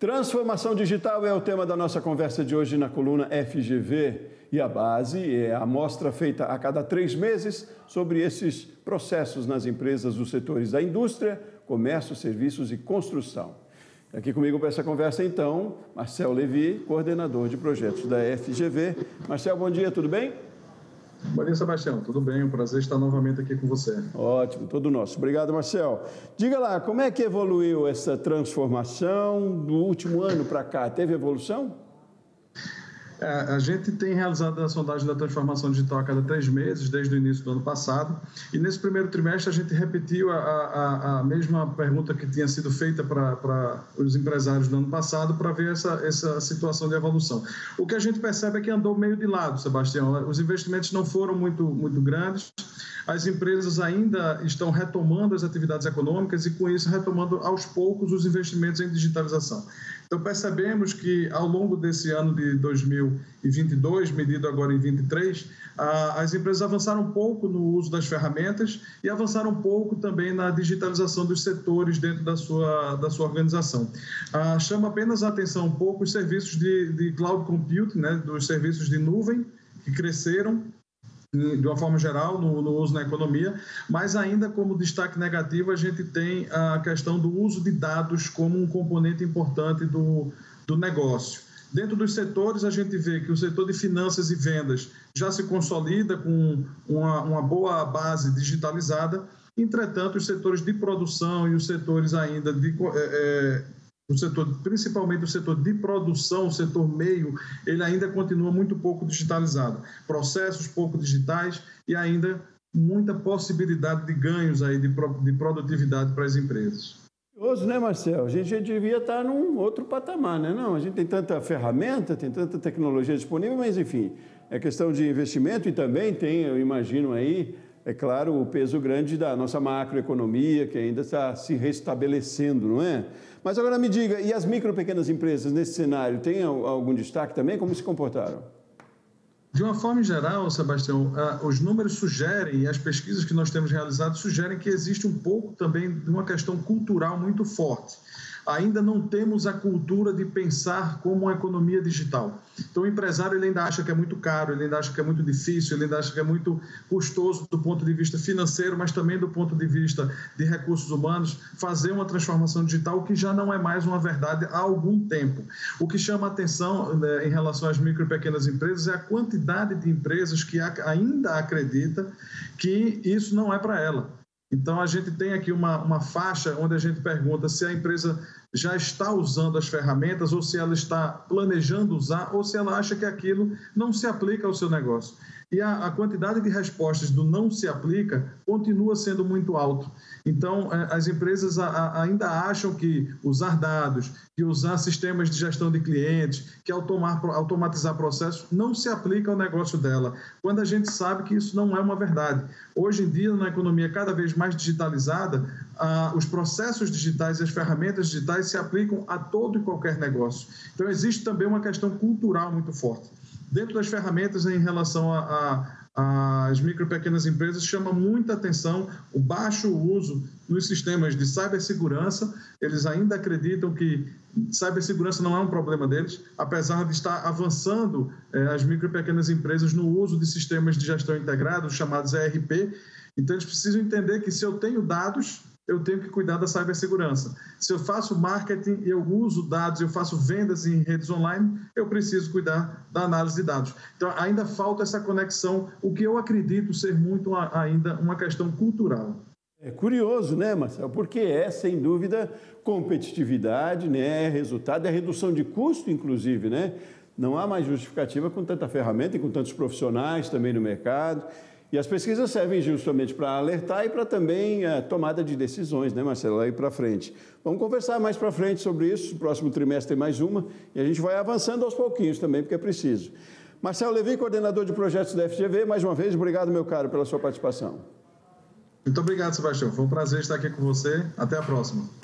Transformação digital é o tema da nossa conversa de hoje na coluna FGV. E a base é a amostra feita a cada 3 meses sobre esses processos nas empresas dos setores da indústria, comércio, serviços e construção. Aqui comigo para essa conversa, então, Marcel Levi, coordenador de projetos da FGV. Marcel, bom dia, tudo bem? Bom dia, Sebastião. Tudo bem? Um prazer estar novamente aqui com você. Ótimo, todo nosso. Obrigado, Marcel. Diga lá, como é que evoluiu essa transformação do último ano para cá? Teve evolução? A gente tem realizado a sondagem da transformação digital a cada 3 meses, desde o início do ano passado, e nesse primeiro trimestre a gente repetiu a mesma pergunta que tinha sido feita para os empresários do ano passado, para ver essa situação de evolução. O que a gente percebe é que andou meio de lado, Sebastião. Os investimentos não foram muito grandes, as empresas ainda estão retomando as atividades econômicas e, com isso, retomando aos poucos os investimentos em digitalização. Então, percebemos que, ao longo desse ano de 2022, medido agora em 2023, as empresas avançaram um pouco no uso das ferramentas e avançaram um pouco também na digitalização dos setores dentro da sua organização. Chama apenas a atenção um pouco os serviços de cloud computing, né, dos serviços de nuvem, que cresceram de uma forma geral no uso na economia, mas ainda como destaque negativo a gente tem a questão do uso de dados como um componente importante do negócio. Dentro dos setores a gente vê que o setor de finanças e vendas já se consolida com uma boa base digitalizada, entretanto os setores de produção e os setores ainda principalmente o setor de produção, o setor meio, ele ainda continua muito pouco digitalizado. Processos pouco digitais e ainda muita possibilidade de ganhos aí de produtividade para as empresas. Curioso, né, Marcel? A gente já devia estar num outro patamar, né? Não, a gente tem tanta ferramenta, tem tanta tecnologia disponível, mas, enfim, é questão de investimento e também tem, eu imagino aí, é claro, o peso grande da nossa macroeconomia, que ainda está se restabelecendo, não é? Mas agora me diga, e as micro e pequenas empresas nesse cenário, tem algum destaque também? Como se comportaram? De uma forma geral, Sebastião, os números sugerem, e as pesquisas que nós temos realizado sugerem que existe um pouco também de uma questão cultural muito forte. Ainda não temos a cultura de pensar como uma economia digital. Então, o empresário ele ainda acha que é muito caro, ele ainda acha que é muito difícil, ele ainda acha que é muito custoso do ponto de vista financeiro, mas também do ponto de vista de recursos humanos, fazer uma transformação digital que já não é mais uma verdade há algum tempo. O que chama a atenção, né, em relação às micro e pequenas empresas é a quantidade de empresas que ainda acredita que isso não é para ela. Então, a gente tem aqui uma faixa onde a gente pergunta se a empresa já está usando as ferramentas ou se ela está planejando usar ou se ela acha que aquilo não se aplica ao seu negócio. E a quantidade de respostas do não se aplica continua sendo muito alto. Então, as empresas ainda acham que usar dados, que usar sistemas de gestão de clientes, que automatizar processos, não se aplica ao negócio dela, quando a gente sabe que isso não é uma verdade. Hoje em dia, na economia cada vez mais digitalizada, os processos digitais e as ferramentas digitais se aplicam a todo e qualquer negócio. Então, existe também uma questão cultural muito forte. Dentro das ferramentas em relação às micro e pequenas empresas, chama muita atenção o baixo uso nos sistemas de cibersegurança. Eles ainda acreditam que cibersegurança não é um problema deles, apesar de estar avançando as micro e pequenas empresas no uso de sistemas de gestão integrados, chamados ERP. Então, eles precisam entender que se eu tenho dados, eu tenho que cuidar da cibersegurança. Se eu faço marketing, eu uso dados, eu faço vendas em redes online, eu preciso cuidar da análise de dados. Então, ainda falta essa conexão, o que eu acredito ser muito ainda uma questão cultural. É curioso, né, Marcel? Porque é, sem dúvida, competitividade, né? Resultado, é redução de custo, inclusive, né? Não há mais justificativa com tanta ferramenta e com tantos profissionais também no mercado. E as pesquisas servem justamente para alertar e para também a tomada de decisões, né, Marcelo, aí para frente. Vamos conversar mais para frente sobre isso, no próximo trimestre tem mais uma, e a gente vai avançando aos pouquinhos também, porque é preciso. Marcel Levi, coordenador de projetos da FGV, mais uma vez, obrigado, meu caro, pela sua participação. Muito obrigado, Sebastião. Foi um prazer estar aqui com você. Até a próxima.